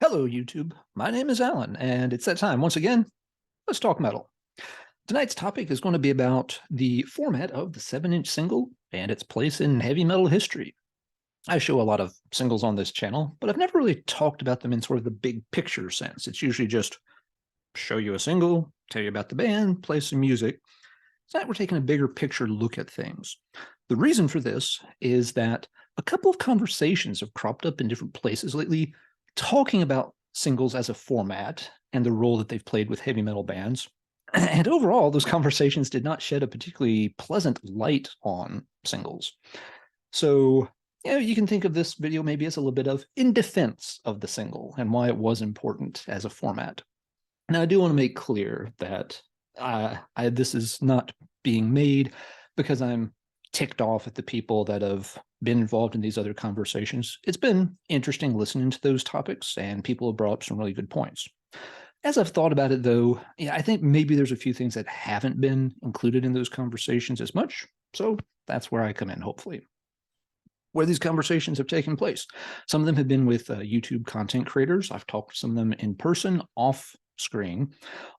Hello, YouTube. My name is Alan, and it's that time. Once again, let's talk metal. Tonight's topic is going to be about the format of the 7-inch single and its place in heavy metal history. I show a lot of singles on this channel, but I've never really talked about them in sort of the big picture sense. It's usually just show you a single, tell you about the band, play some music. Tonight we're taking a bigger picture look at things. The reason for this is that a couple of conversations have cropped up in different places lately talking about singles as a format and the role that they've played with heavy metal bands. And overall, those conversations did not shed a particularly pleasant light on singles. So, you can think of this video maybe as a little bit of in defense of the single and why it was important as a format. Now, I do want to make clear that this is not being made because I'm ticked off at the people that have been involved in these other conversations. It's been interesting listening to those topics, and people have brought up some really good points. As I've thought about it, though, I think maybe there's a few things that haven't been included in those conversations as much. So that's where I come in, hopefully. Where these conversations have taken place. Some of them have been with YouTube content creators. I've talked to some of them in person, off screen.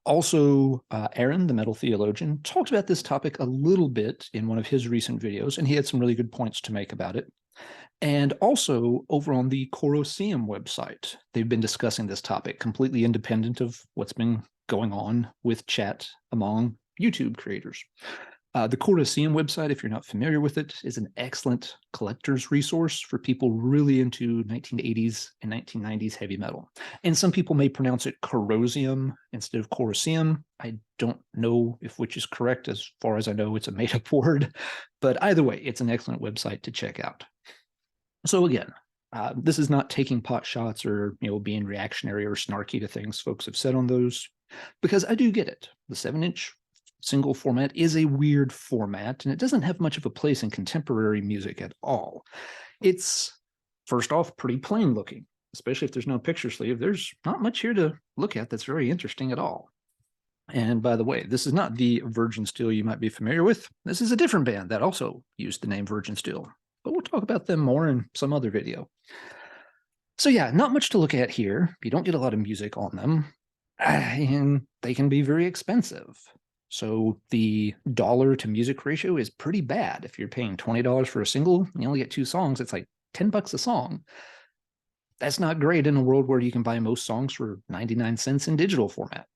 Also, Aaron, the metal theologian, talked about this topic a little bit in one of his recent videos, and he had some really good points to make about it. And also over on the Colosseum website, they've been discussing this topic completely independent of what's been going on with chat among YouTube creators. The Colosseum website, if you're not familiar with it, is an excellent collector's resource for people really into 1980s and 1990s heavy metal. And some people may pronounce it Corosium instead of Colosseum. I don't know if which is correct. As far as I know, it's a made-up word. But either way, it's an excellent website to check out. So again, this is not taking pot shots or being reactionary or snarky to things folks have said on those, because I do get it. The 7-inch single format is a weird format, and it doesn't have much of a place in contemporary music at all. It's, first off, pretty plain looking, especially if there's no picture sleeve. There's not much here to look at that's very interesting at all. And by the way, this is not the Virgin Steel you might be familiar with. This is a different band that also used the name Virgin Steel, but we'll talk about them more in some other video. So yeah, not much to look at here. You don't get a lot of music on them, and they can be very expensive. So the dollar to music ratio is pretty bad. If you're paying $20 for a single, you only get 2 songs. It's like $10 a song. That's not great in a world where you can buy most songs for 99 cents in digital format.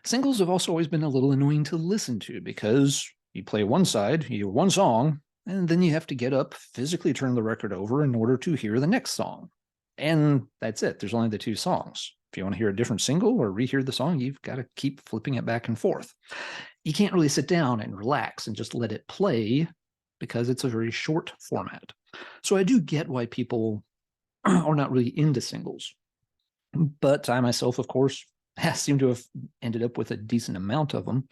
Singles have also always been a little annoying to listen to because you play one side, you hear one song, and then you have to get up, physically turn the record over in order to hear the next song. And that's it. There's only the 2 songs. If you want to hear a different single or rehear the song, you've got to keep flipping it back and forth. You can't really sit down and relax and just let it play because it's a very short format. So I do get why people are not really into singles. But I myself, of course, seem to have ended up with a decent amount of them.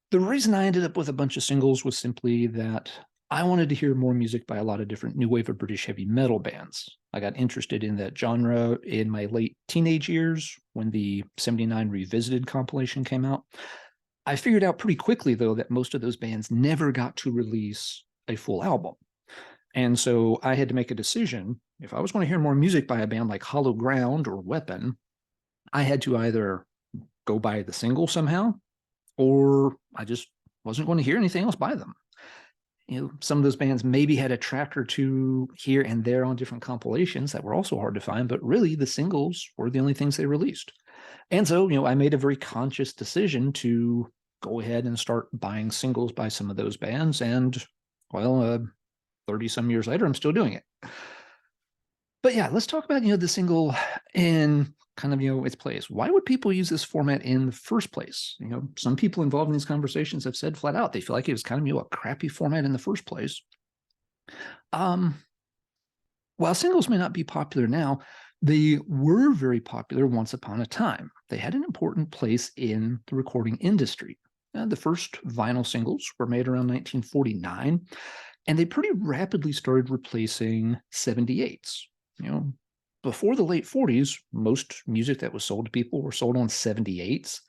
The reason I ended up with a bunch of singles was simply that I wanted to hear more music by a lot of different new wave of British heavy metal bands. I got interested in that genre in my late teenage years when the 79 Revisited compilation came out. I figured out pretty quickly, though, that most of those bands never got to release a full album. And so I had to make a decision. If I was going to hear more music by a band like Hollow Ground or Weapon, I had to either go buy the single somehow, or I just wasn't going to hear anything else by them. Some of those bands maybe had a track or 2 here and there on different compilations that were also hard to find, but really the singles were the only things they released. And so, I made a very conscious decision to go ahead and start buying singles by some of those bands. And, 30 some years later, I'm still doing it. But yeah, let's talk about, the single in kind of, its place. Why would people use this format in the first place? Some people involved in these conversations have said flat out, they feel like it was kind of, a crappy format in the first place. While singles may not be popular now, they were very popular once upon a time. They had an important place in the recording industry. The first vinyl singles were made around 1949, and they pretty rapidly started replacing 78s. Before the late 40s, most music that was sold to people were sold on 78s.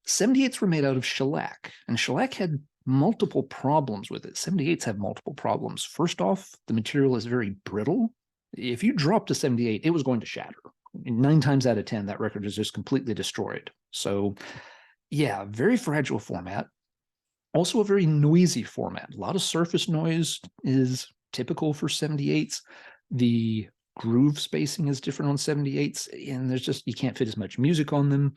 78s were made out of shellac, and shellac had multiple problems with it. 78s have multiple problems. First off, the material is very brittle. If you dropped a 78, it was going to shatter. 9 times out of 10, that record is just completely destroyed. So yeah, very fragile format. Also a very noisy format. A lot of surface noise is typical for 78s. The groove spacing is different on 78s, and there's just, you can't fit as much music on them.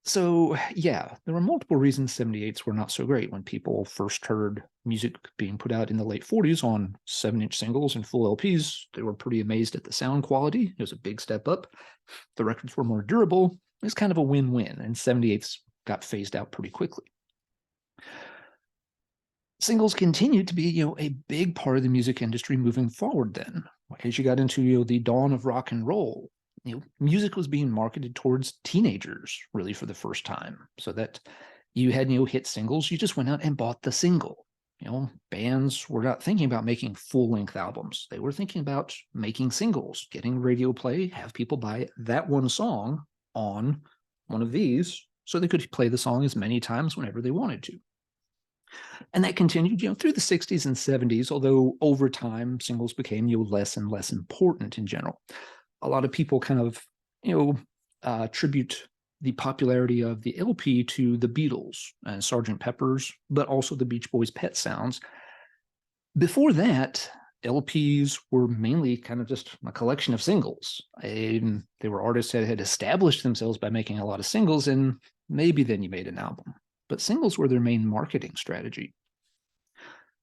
So yeah, there were multiple reasons 78s were not so great. When people first heard music being put out in the late 40s on 7-inch singles and full LPs, they were pretty amazed at the sound quality. It was a big step up. The records were more durable. It's kind of a win-win, and 78s got phased out pretty quickly. Singles continued to be, a big part of the music industry moving forward then. As you got into, the dawn of rock and roll, music was being marketed towards teenagers really for the first time. So that you had, hit singles, you just went out and bought the single. Bands were not thinking about making full-length albums. They were thinking about making singles, getting radio play, have people buy that one song on one of these so they could play the song as many times whenever they wanted to. And that continued, through the 60s and 70s, although over time, singles became, less and less important in general. A lot of people kind of, attribute the popularity of the LP to the Beatles and Sgt. Pepper's, but also the Beach Boys' Pet Sounds. Before that, LPs were mainly kind of just a collection of singles. And they were artists that had established themselves by making a lot of singles, and maybe then you made an album. But singles were their main marketing strategy.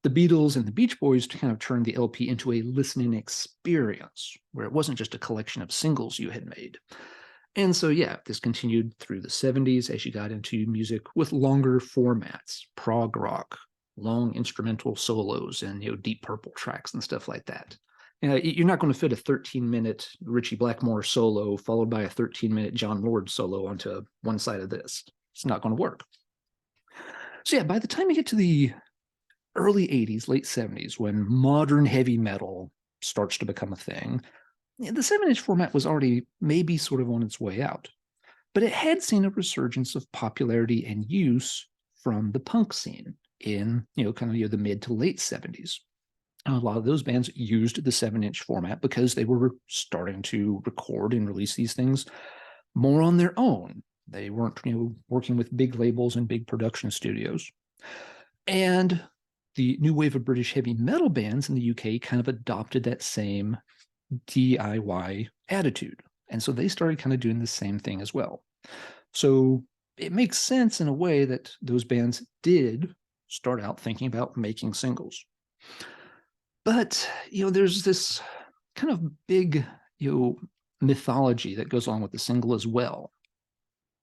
The Beatles and the Beach Boys kind of turned the LP into a listening experience, where it wasn't just a collection of singles you had made. And so, yeah, this continued through the 70s as you got into music with longer formats, prog rock, long instrumental solos, and, Deep Purple tracks and stuff like that. You're not going to fit a 13-minute Ritchie Blackmore solo followed by a 13-minute John Lord solo onto one side of this. It's not going to work. So yeah, by the time you get to the early 80s, late 70s, when modern heavy metal starts to become a thing, the 7-inch format was already maybe sort of on its way out. But it had seen a resurgence of popularity and use from the punk scene in, the mid to late 70s. And a lot of those bands used the 7-inch format because they were starting to record and release these things more on their own. They weren't, working with big labels and big production studios. And the new wave of British heavy metal bands in the UK kind of adopted that same DIY attitude. And so they started kind of doing the same thing as well. So it makes sense in a way that those bands did start out thinking about making singles. But, there's this kind of big, mythology that goes on with the single as well.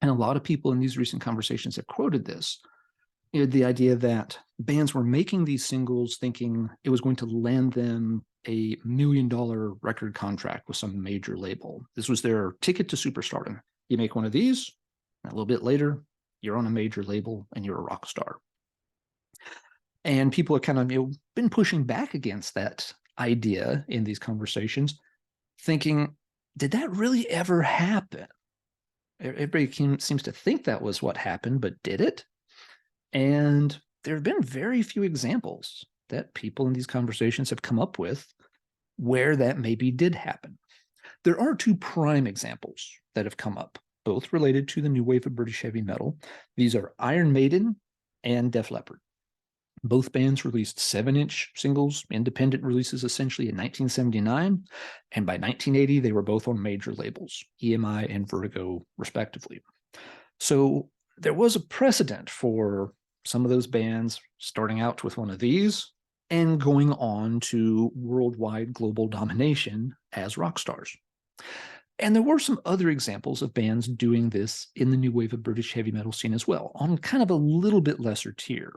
And a lot of people in these recent conversations have quoted this, the idea that bands were making these singles thinking it was going to land them a $1 million record contract with some major label. This was their ticket to superstardom. You make one of these, and a little bit later, you're on a major label and you're a rock star. And people have kind of been pushing back against that idea in these conversations, thinking, did that really ever happen? Everybody seems to think that was what happened, but did it? And there have been very few examples that people in these conversations have come up with where that maybe did happen. There are 2 prime examples that have come up, both related to the new wave of British heavy metal. These are Iron Maiden and Def Leppard. Both bands released 7-inch singles, independent releases essentially in 1979, and by 1980 they were both on major labels, EMI and Vertigo respectively. So there was a precedent for some of those bands starting out with one of these and going on to worldwide global domination as rock stars. And there were some other examples of bands doing this in the new wave of British heavy metal scene as well, on kind of a little bit lesser tier.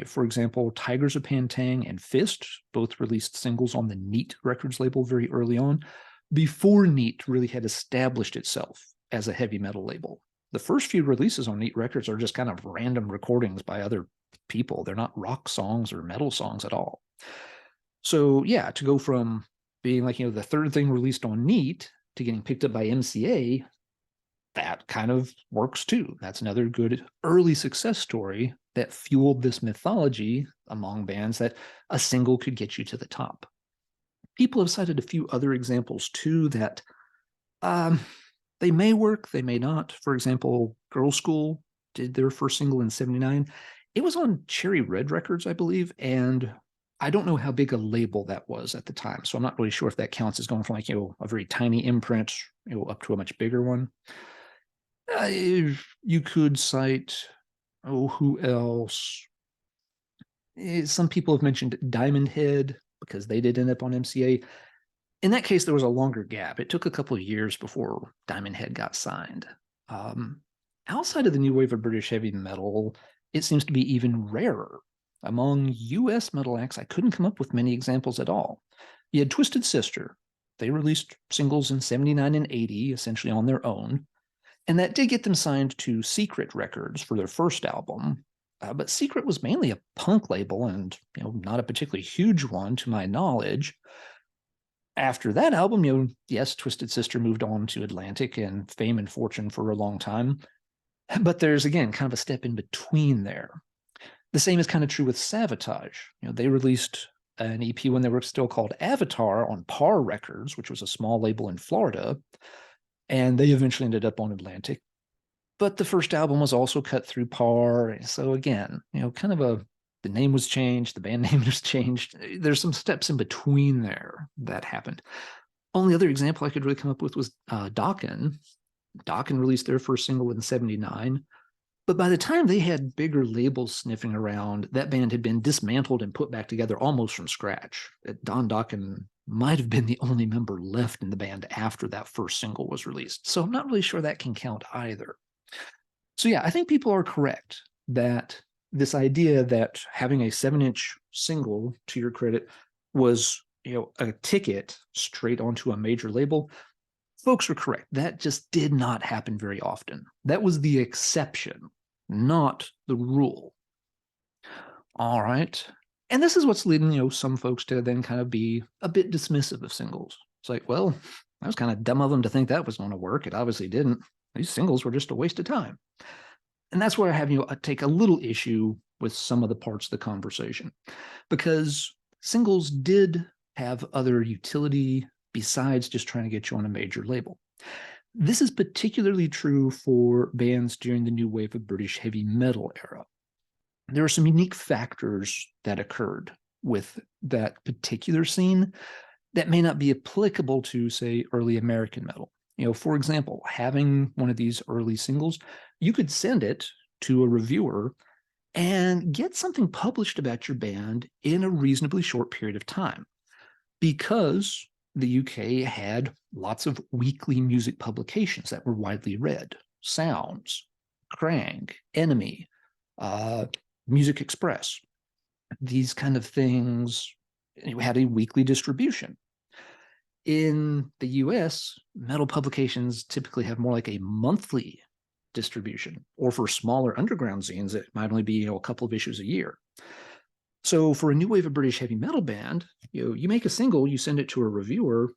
For example, Tigers of Pantang and Fist both released singles on the Neat Records label very early on, before Neat really had established itself as a heavy metal label. The first few releases on Neat Records are just kind of random recordings by other people. They're not rock songs or metal songs at all. So yeah, to go from being like, the third thing released on Neat to getting picked up by MCA, that kind of works too. That's another good early success story that fueled this mythology among bands that a single could get you to the top. People have cited a few other examples too that They may work, they may not. For example, Girl School did their first single in 79. It was on Cherry Red Records, I believe, and I don't know how big a label that was at the time. So I'm not really sure if that counts as going from like, a very tiny imprint, up to a much bigger one. You could cite, who else? Some people have mentioned Diamond Head because they did end up on MCA. In that case, there was a longer gap. It took a couple of years before Diamond Head got signed. Um, Outside of the new wave of British heavy metal, it seems to be even rarer. Among US metal acts, I couldn't come up with many examples at all. You had Twisted Sister. They released singles in 79 and 80, essentially on their own. And that did get them signed to Secret Records for their first album. But Secret was mainly a punk label and, not a particularly huge one to my knowledge. After that album, yes, Twisted Sister moved on to Atlantic and fame and fortune for a long time. But there's, again, kind of a step in between there. The same is kind of true with Savatage. They released an EP when they were still called Avatar on Par Records, which was a small label in Florida, and they eventually ended up on Atlantic. But the first album was also cut through Par. So again, the name was changed, the band name was changed. There's some steps in between there that happened. Only other example I could really come up with was Dokken. Dokken released their first single in 79. But by the time they had bigger labels sniffing around, that band had been dismantled and put back together almost from scratch. Don Dokken might have been the only member left in the band after that first single was released. So I'm not really sure that can count either. So yeah, I think people are correct that this idea that having a 7-inch single, to your credit, was a ticket straight onto a major label. Folks are correct. That just did not happen very often. That was the exception, not the rule. All right. And this is what's leading, some folks to then kind of be a bit dismissive of singles. It's like, well, that was kind of dumb of them to think that was going to work. It obviously didn't. These singles were just a waste of time. And that's where I have take a little issue with some of the parts of the conversation, because singles did have other utility besides just trying to get you on a major label. This is particularly true for bands during the new wave of British heavy metal era. There are some unique factors that occurred with that particular scene that may not be applicable to, say, early American metal. For example, having one of these early singles, you could send it to a reviewer and get something published about your band in a reasonably short period of time, because the UK had lots of weekly music publications that were widely read. Sounds, Krang, Enemy, Music Express. These kind of things had a weekly distribution. In the US, metal publications typically have more like a monthly distribution, or for smaller underground zines, it might only be a couple of issues a year. So for a new wave of British heavy metal band, you make a single, you send it to a reviewer,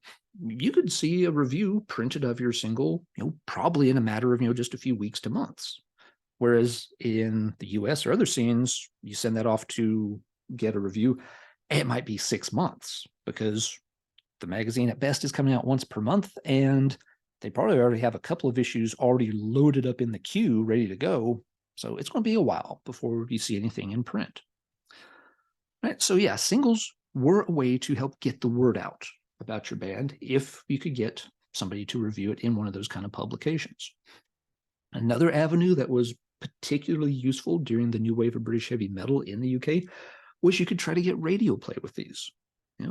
you could see a review printed of your single, probably in a matter of, just a few weeks to months. Whereas in the US or other scenes, you send that off to get a review, it might be 6 months, because the magazine at best is coming out once per month, and they probably already have a couple of issues already loaded up in the queue, ready to go. So it's going to be a while before you see anything in print. Right? So yeah, singles were a way to help get the word out about your band if you could get somebody to review it in one of those kind of publications. Another avenue that was particularly useful during the new wave of British heavy metal in the UK was you could try to get radio play with these.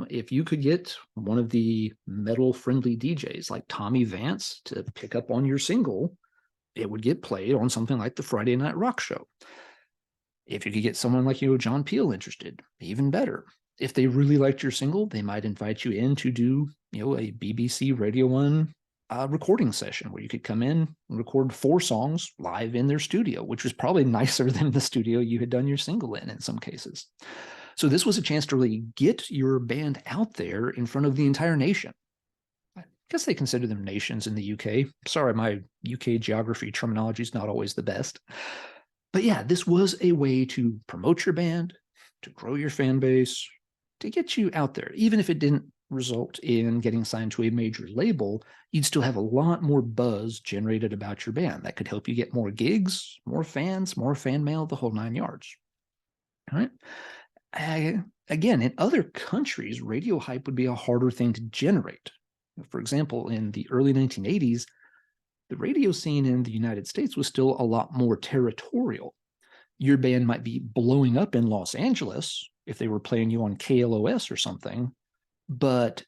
If you could get one of the metal-friendly DJs like Tommy Vance to pick up on your single, it would get played on something like the Friday Night Rock Show. If you could get someone like, John Peel interested, even better. If they really liked your single, they might invite you in to do, a BBC Radio 1 recording session where you could come in and record 4 songs live in their studio, which was probably nicer than the studio you had done your single in some cases. So this was a chance to really get your band out there in front of the entire nation. I guess they consider them nations in the UK. Sorry, my UK geography terminology is not always the best. But yeah, this was a way to promote your band, to grow your fan base, to get you out there, even if it didn't result in getting signed to a major label, you'd still have a lot more buzz generated about your band. That could help you get more gigs, more fans, more fan mail, the whole 9 yards. All right. Again, in other countries, radio hype would be a harder thing to generate. For example, in the early 1980s, the radio scene in the United States was still a lot more territorial. Your band might be blowing up in Los Angeles if they were playing you on KLOS or something, but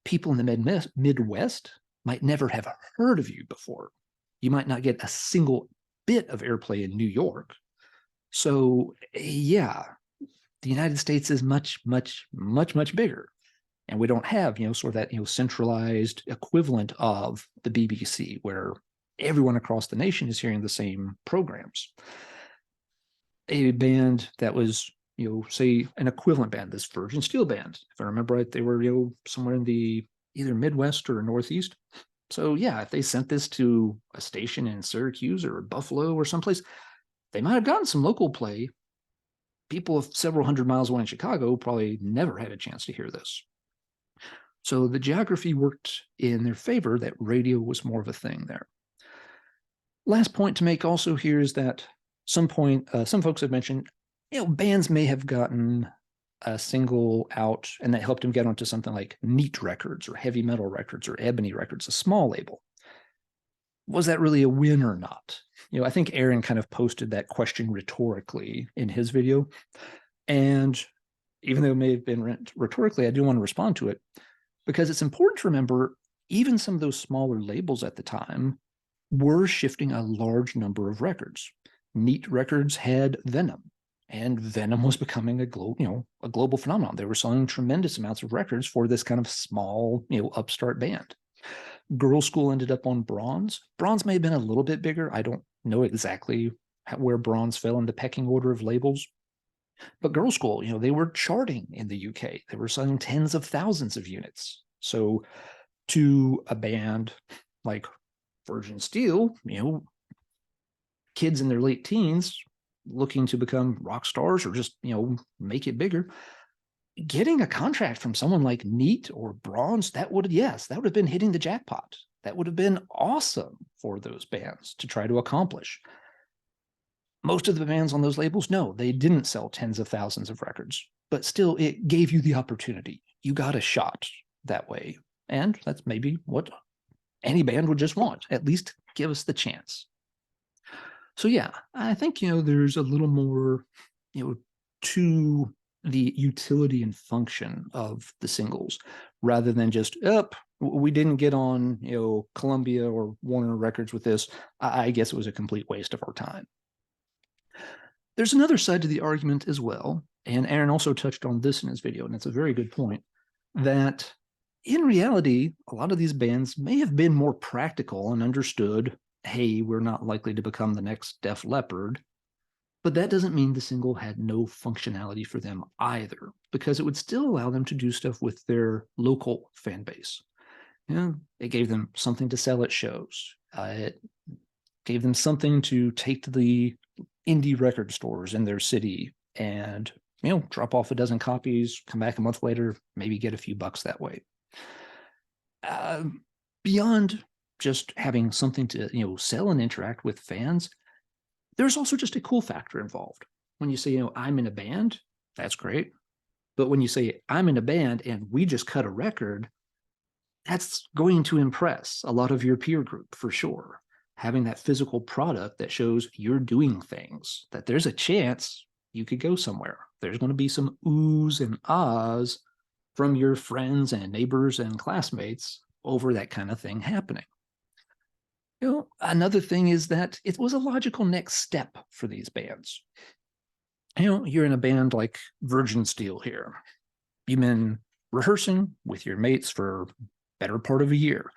people in the Midwest might never have heard of you before. You might not get a single bit of airplay in New York. So, yeah, the United States is much, much, much, much bigger. And we don't have, sort of that, centralized equivalent of the BBC where everyone across the nation is hearing the same programs. A band that was, say an equivalent band, this Virgin Steel band, if I remember right, they were, somewhere in the either Midwest or Northeast. So yeah, if they sent this to a station in Syracuse or Buffalo or someplace, they might have gotten some local play. People several hundred miles away in Chicago probably never had a chance to hear this. So the geography worked in their favor that radio was more of a thing there. Last point to make also here is that some folks have mentioned, bands may have gotten a single out and that helped them get onto something like Neat Records or Heavy Metal Records or Ebony Records, a small label. Was that really a win or not? I think Aaron kind of posted that question rhetorically in his video. And even though it may have been rhetorically, I do want to respond to it because it's important to remember even some of those smaller labels at the time were shifting a large number of records. Neat Records had Venom, and Venom was becoming a global phenomenon. They were selling tremendous amounts of records for this kind of small, upstart band. Girl School ended up on Bronze. Bronze may have been a little bit bigger. I don't know exactly where Bronze fell in the pecking order of labels. But Girl School, they were charting in the UK. They were selling tens of thousands of units. So to a band like Virgin Steel, kids in their late teens looking to become rock stars or just, make it bigger, getting a contract from someone like Neat or Bronze, that would have been hitting the jackpot. That would have been awesome for those bands to try to accomplish. Most of the bands on those labels, no, they didn't sell tens of thousands of records, but still it gave you the opportunity. You got a shot that way. And that's maybe what any band would just want, at least give us the chance. So yeah, I think, there's a little more, to the utility and function of the singles rather than just, we didn't get on, Columbia or Warner Records with this. I guess it was a complete waste of our time. There's another side to the argument as well, and Aaron also touched on this in his video, and it's a very good point, that in reality, a lot of these bands may have been more practical and understood, hey, we're not likely to become the next Def Leppard, but that doesn't mean the single had no functionality for them either, because it would still allow them to do stuff with their local fan base. It gave them something to sell at shows. It gave them something to take to the indie record stores in their city and, drop off a dozen copies, come back a month later, maybe get a few bucks that way. Beyond just having something to, sell and interact with fans, there's also just a cool factor involved. When you say, I'm in a band, that's great. But when you say, I'm in a band and we just cut a record, that's going to impress a lot of your peer group for sure. Having that physical product that shows you're doing things, that there's a chance you could go somewhere. There's going to be some oohs and ahs from your friends and neighbors and classmates over that kind of thing happening. Another thing is that it was a logical next step for these bands. You're in a band like Virgin Steel here. You've been rehearsing with your mates for better part of a year.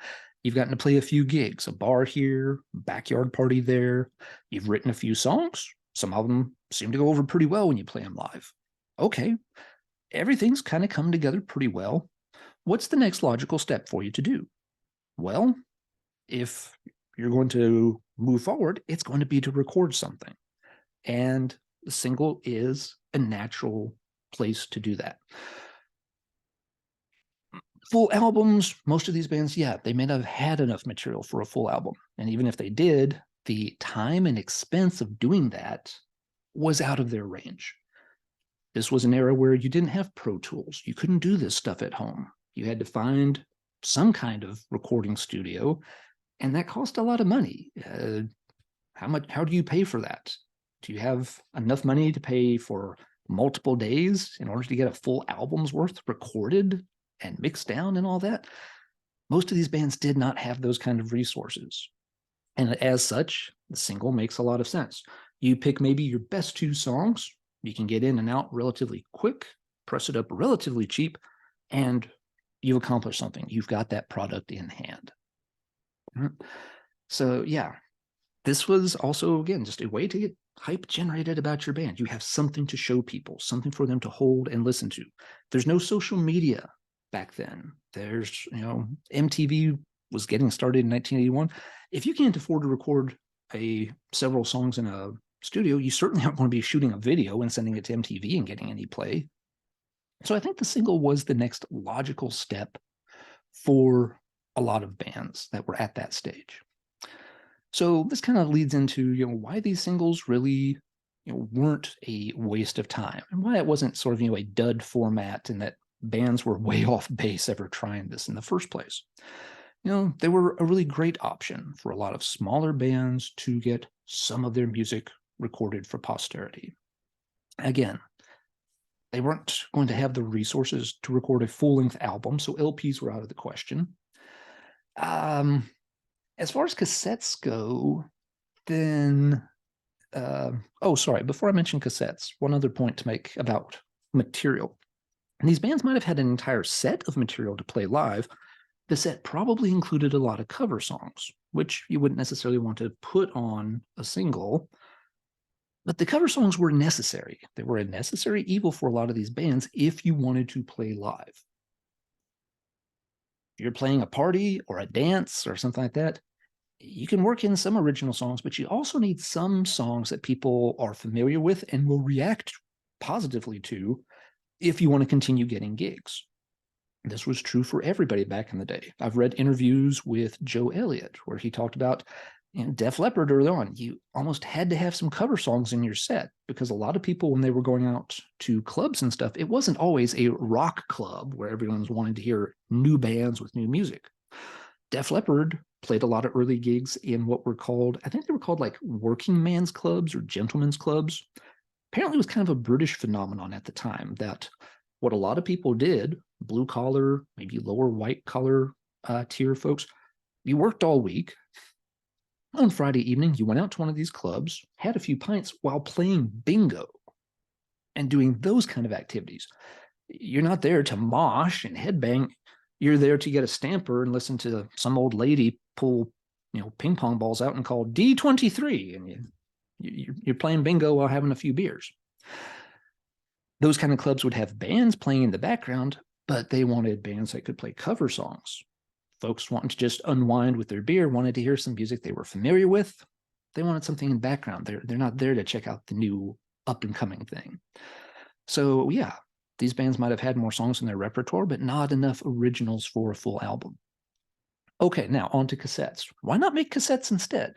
You've gotten to play a few gigs, a bar here, backyard party there. You've written a few songs. Some of them seem to go over pretty well when you play them live. Okay, everything's kind of come together pretty well. What's the next logical step for you to do? Well, if you're going to move forward, it's going to be to record something. And the single is a natural place to do that. Full albums, most of these bands, yeah, they may not have had enough material for a full album. And even if they did, the time and expense of doing that was out of their range. This was an era where you didn't have Pro Tools. You couldn't do this stuff at home. You had to find some kind of recording studio, and that cost a lot of money. How do you pay for that? Do you have enough money to pay for multiple days in order to get a full album's worth recorded and mixed down and all that? Most of these bands did not have those kind of resources. And as such, the single makes a lot of sense. You pick maybe your best two songs, you can get in and out relatively quick, press it up relatively cheap, and you've accomplished something. You've got that product in hand. So yeah, this was also, again, just a way to get hype generated about your band. You have something to show people, something for them to hold and listen to. There's no social media back then. There's, MTV was getting started in 1981. If you can't afford to record several songs in a studio, you certainly aren't going to be shooting a video and sending it to MTV and getting any play. So I think the single was the next logical step for a lot of bands that were at that stage. So this kind of leads into, why these singles really, weren't a waste of time, and why it wasn't sort of, a dud format, and that bands were way off base ever trying this in the first place. They were a really great option for a lot of smaller bands to get some of their music recorded for posterity. Again, they weren't going to have the resources to record a full-length album, so LPs were out of the question. As far as cassettes go, then, before I mention cassettes, one other point to make about material. And these bands might have had an entire set of material to play live. The set probably included a lot of cover songs, which you wouldn't necessarily want to put on a single. But the cover songs were necessary. They were a necessary evil for a lot of these bands if you wanted to play live. If you're playing a party or a dance or something like that, you can work in some original songs, but you also need some songs that people are familiar with and will react positively to if you want to continue getting gigs. This was true for everybody back in the day. I've read interviews with Joe Elliott where he talked about Def Leppard early on. You almost had to have some cover songs in your set because a lot of people, when they were going out to clubs and stuff, it wasn't always a rock club where everyone's wanting to hear new bands with new music. Def Leppard played a lot of early gigs in what were called, I think they were called like working man's clubs or gentlemen's clubs. Apparently it was kind of a British phenomenon at the time that what a lot of people did, blue collar, maybe lower white collar tier folks, you worked all week. On Friday evening, you went out to one of these clubs, had a few pints while playing bingo and doing those kind of activities. You're not there to mosh and headbang. You're there to get a stamper and listen to some old lady pull, ping pong balls out and call D23, and you're playing bingo while having a few beers. Those kind of clubs would have bands playing in the background, but they wanted bands that could play cover songs. Folks wanting to just unwind with their beer, wanted to hear some music they were familiar with. They wanted something in the background. They're not there to check out the new up-and-coming thing. So yeah, these bands might have had more songs in their repertoire, but not enough originals for a full album. Okay, now on to cassettes. Why not make cassettes instead?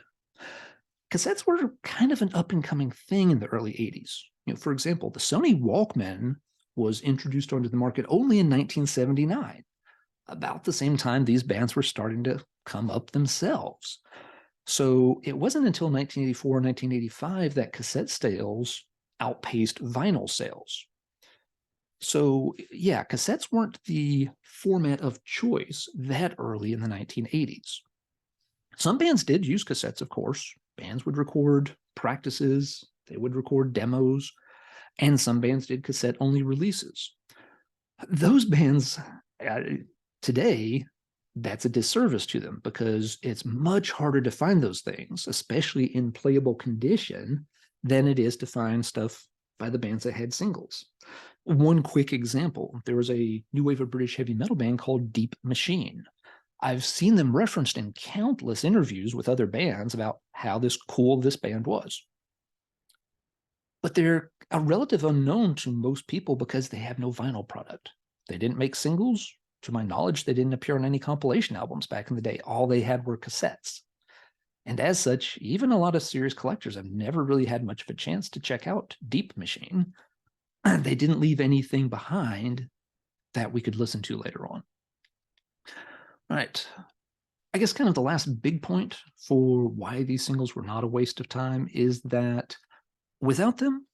Cassettes were kind of an up-and-coming thing in the early 80s. For example, the Sony Walkman was introduced onto the market only in 1979. About the same time these bands were starting to come up themselves. So it wasn't until 1984, 1985 that cassette sales outpaced vinyl sales. So yeah, cassettes weren't the format of choice that early in the 1980s. Some bands did use cassettes, of course. Bands would record practices, they would record demos, and some bands did cassette-only releases. Those bands, today, that's a disservice to them because it's much harder to find those things, especially in playable condition, than it is to find stuff by the bands that had singles. One quick example, there was a new wave of British heavy metal band called Deep Machine. I've seen them referenced in countless interviews with other bands about how cool this band was. But they're a relative unknown to most people because they have no vinyl product. They didn't make singles, To my knowledge, they didn't appear on any compilation albums back in the day. All they had were cassettes. And as such, even a lot of serious collectors have never really had much of a chance to check out Deep Machine. They didn't leave anything behind that we could listen to later on. All right. I guess kind of the last big point for why these singles were not a waste of time is that without them,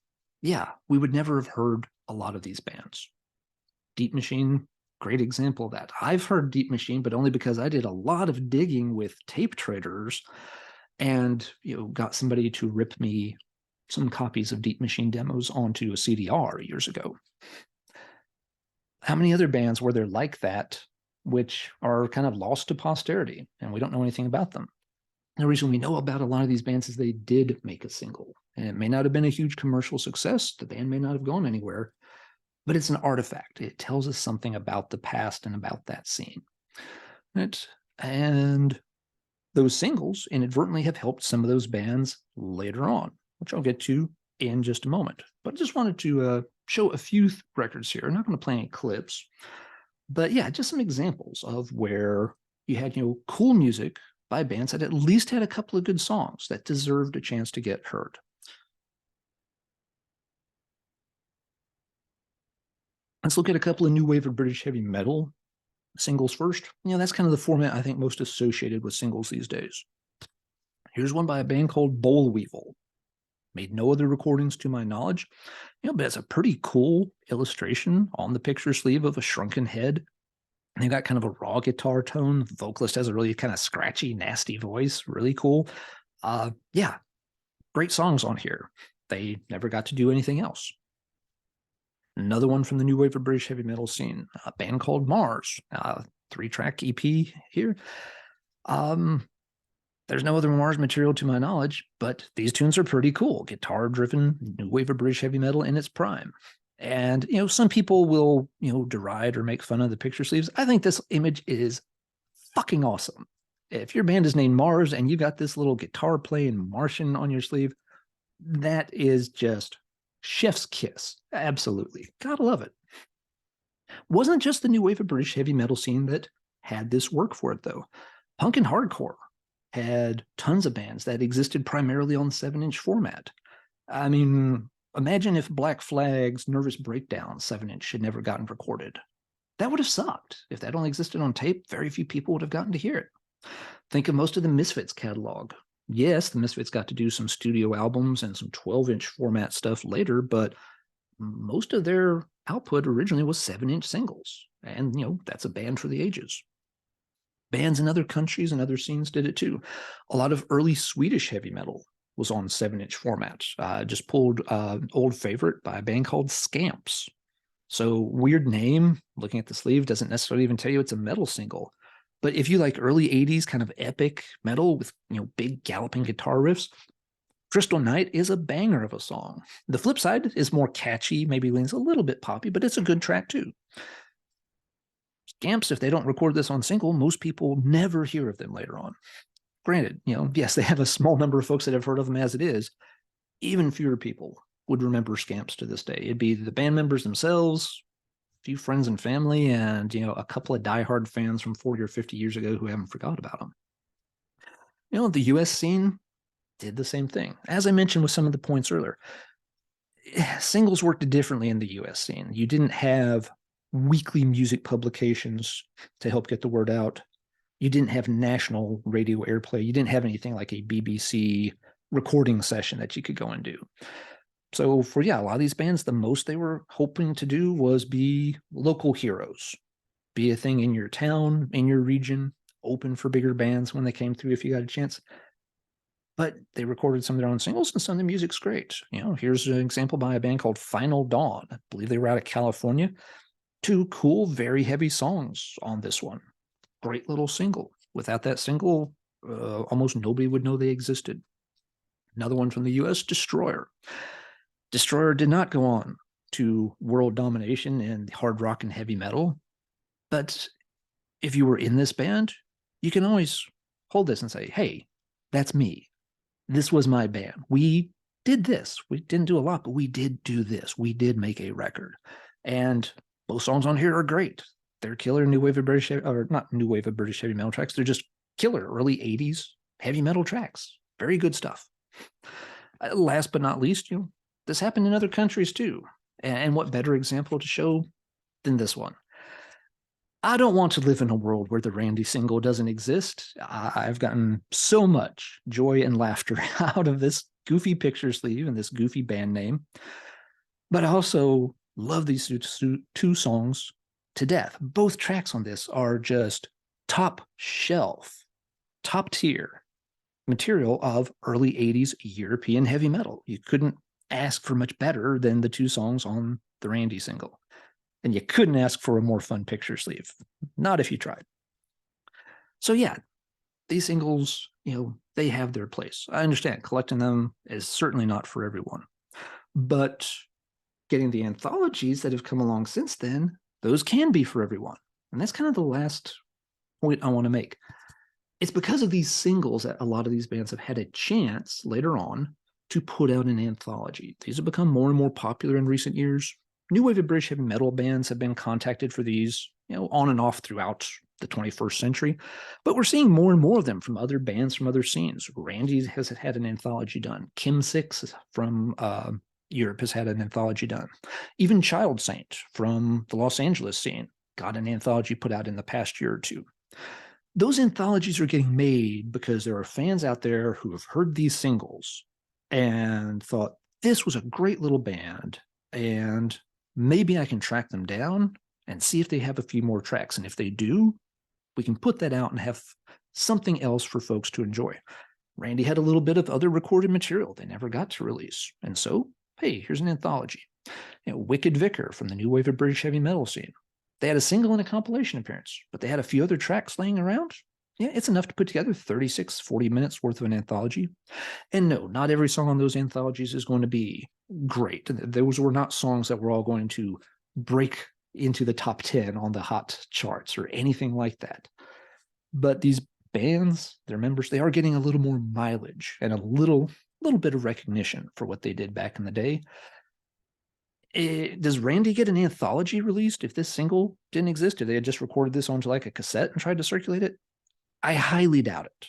yeah, we would never have heard a lot of these bands. Deep Machine, great example of that. I've heard Deep Machine, but only because I did a lot of digging with tape traders and got somebody to rip me some copies of Deep Machine demos onto a CDR years ago. How many other bands were there like that, which are kind of lost to posterity, and we don't know anything about them? The reason we know about a lot of these bands is they did make a single, and it may not have been a huge commercial success. The band may not have gone anywhere, but it's an artifact. It tells us something about the past and about that scene. Right? And those singles inadvertently have helped some of those bands later on, which I'll get to in just a moment. But I just wanted to show a few records here. I'm not going to play any clips, but yeah, just some examples of where you had, cool music by bands that at least had a couple of good songs that deserved a chance to get heard. Let's look at a couple of new wave of British heavy metal singles first. That's kind of the format I think most associated with singles these days. Here's one by a band called Boll Weevil. Made no other recordings to my knowledge, but it's a pretty cool illustration on the picture sleeve of a shrunken head. And they've got kind of a raw guitar tone. The vocalist has a really kind of scratchy, nasty voice. Really cool. Yeah, great songs on here. They never got to do anything else. Another one from the new wave of British heavy metal scene, a band called Mars, 3-track EP here. There's no other Mars material to my knowledge, but these tunes are pretty cool. Guitar-driven, new wave of British heavy metal in its prime. And, some people will, deride or make fun of the picture sleeves. I think this image is fucking awesome. If your band is named Mars and you got this little guitar playing Martian on your sleeve, that is just chef's kiss. Absolutely. Gotta love it. Wasn't just the new wave of British heavy metal scene that had this work for it, though. Punk and hardcore had tons of bands that existed primarily on the 7-inch format. I mean, imagine if Black Flag's Nervous Breakdown 7-inch had never gotten recorded. That would have sucked. If that only existed on tape, very few people would have gotten to hear it. Think of most of the Misfits catalog. Yes, the Misfits got to do some studio albums and some 12-inch format stuff later, but most of their output originally was 7-inch singles. And, that's a band for the ages. Bands in other countries and other scenes did it too. A lot of early Swedish heavy metal was on 7-inch format. Just pulled old favorite by a band called Scamps. So weird name, looking at the sleeve, doesn't necessarily even tell you it's a metal single. But if you like early 80s kind of epic metal with, big galloping guitar riffs, Crystal Night is a banger of a song. The flip side is more catchy, maybe leans a little bit poppy, but it's a good track too. Scamps, if they don't record this on single, most people never hear of them later on. Granted, yes, they have a small number of folks that have heard of them as it is. Even fewer people would remember Scamps to this day. It'd be the band members themselves, a few friends and family, and, a couple of diehard fans from 40 or 50 years ago who haven't forgot about them. The US scene did the same thing. As I mentioned with some of the points earlier, singles worked differently in the US scene. You didn't have weekly music publications to help get the word out. You didn't have national radio airplay. You didn't have anything like a BBC recording session that you could go and do. So for, a lot of these bands, the most they were hoping to do was be local heroes, be a thing in your town, in your region, open for bigger bands when they came through if you got a chance. But they recorded some of their own singles, and some of the music's great. Here's an example by a band called Final Dawn. I believe they were out of California. 2 cool, very heavy songs on this one. Great little single. Without that single, almost nobody would know they existed. Another one from the US, Destroyer. Destroyer did not go on to world domination in hard rock and heavy metal, but if you were in this band, you can always hold this and say, hey, that's me. This was my band. We did this. We didn't do a lot, but we did do this. We did make a record. And both songs on here are great. They're killer new wave of British, or not new wave of British heavy metal tracks. They're just killer early 80s heavy metal tracks. Very good stuff. Last but not least, this happened in other countries too. And what better example to show than this one? I don't want to live in a world where the Randy single doesn't exist. I've gotten so much joy and laughter out of this goofy picture sleeve and this goofy band name. But I also love these two songs to death. Both tracks on this are just top shelf, top tier material of early 80s European heavy metal. You couldn't ask for much better than the two songs on the Randy single. And you couldn't ask for a more fun picture sleeve. Not if you tried. So yeah, these singles, they have their place. I understand collecting them is certainly not for everyone. But getting the anthologies that have come along since then, those can be for everyone. And that's kind of the last point I want to make. It's because of these singles that a lot of these bands have had a chance later on to put out an anthology. These have become more and more popular in recent years. New wave of British heavy metal bands have been contacted for these, on and off throughout the 21st century. But we're seeing more and more of them from other bands from other scenes. Randy has had an anthology done. Kim Six from Europe has had an anthology done. Even Child Saint from the Los Angeles scene got an anthology put out in the past year or two. Those anthologies are getting made because there are fans out there who have heard these singles and thought, this was a great little band, and maybe I can track them down and see if they have a few more tracks. And if they do, we can put that out and have something else for folks to enjoy. Randy had a little bit of other recorded material they never got to release. And so, hey, here's an anthology. Wicked Vicar from the new wave of British heavy metal scene. They had a single and a compilation appearance, but they had a few other tracks laying around. Yeah, it's enough to put together 36, 40 minutes worth of an anthology. And no, not every song on those anthologies is going to be great. Those were not songs that were all going to break into the top 10 on the hot charts or anything like that. But these bands, their members, they are getting a little more mileage and a little bit of recognition for what they did back in the day. Does Randy get an anthology released if this single didn't exist? If they had just recorded this onto like a cassette and tried to circulate it? I highly doubt it.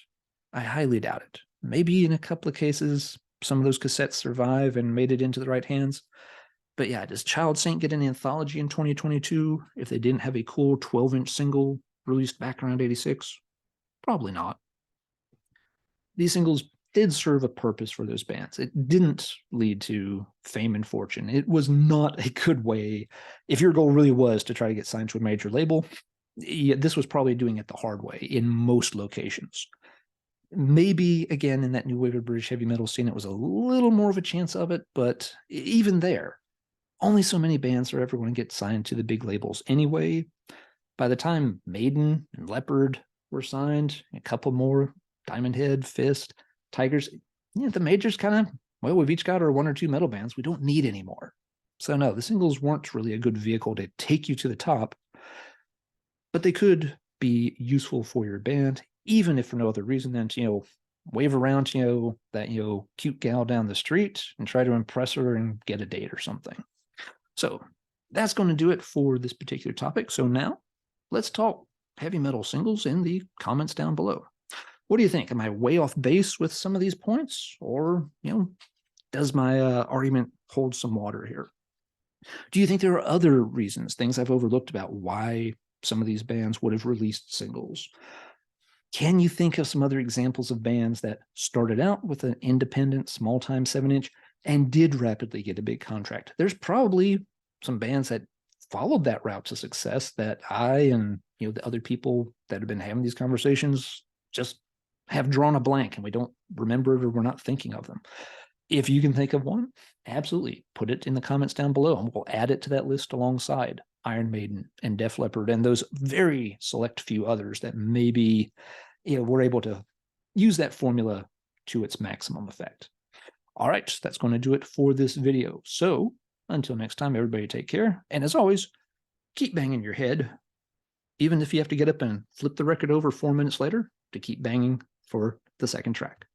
I highly doubt it. Maybe in a couple of cases, some of those cassettes survive and made it into the right hands. But yeah, does Child Saint get an anthology in 2022 if they didn't have a cool 12-inch single released back around 86? Probably not. These singles did serve a purpose for those bands. It didn't lead to fame and fortune. It was not a good way. If your goal really was to try to get signed to a major label, this was probably doing it the hard way in most locations. Maybe, again, in that new wave of British heavy metal scene, it was a little more of a chance of it, but even there, only so many bands are ever going to get signed to the big labels anyway. By the time Maiden and Leopard were signed, a couple more, Diamond Head, Fist, Tigers, the majors kind of, well, we've each got our one or two metal bands. We don't need any more. So no, the singles weren't really a good vehicle to take you to the top, but they could be useful for your band, even if for no other reason than to, wave around, that, cute gal down the street and try to impress her and get a date or something. So that's going to do it for this particular topic. So now let's talk heavy metal singles in the comments down below. What do you think? Am I way off base with some of these points? Or, does my argument hold some water here? Do you think there are other reasons, things I've overlooked about why some of these bands would have released singles? Can you think of some other examples of bands that started out with an independent, small-time 7-inch and did rapidly get a big contract? There's probably some bands that followed that route to success that I and the other people that have been having these conversations just have drawn a blank and we don't remember it or we're not thinking of them. If you can think of one, absolutely put it in the comments down below and we'll add it to that list alongside Iron Maiden and Def Leppard and those very select few others that maybe we're able to use that formula to its maximum effect. All right, that's going to do it for this video. So until next time, everybody take care. And as always, keep banging your head, even if you have to get up and flip the record over 4 minutes later to keep banging for the second track.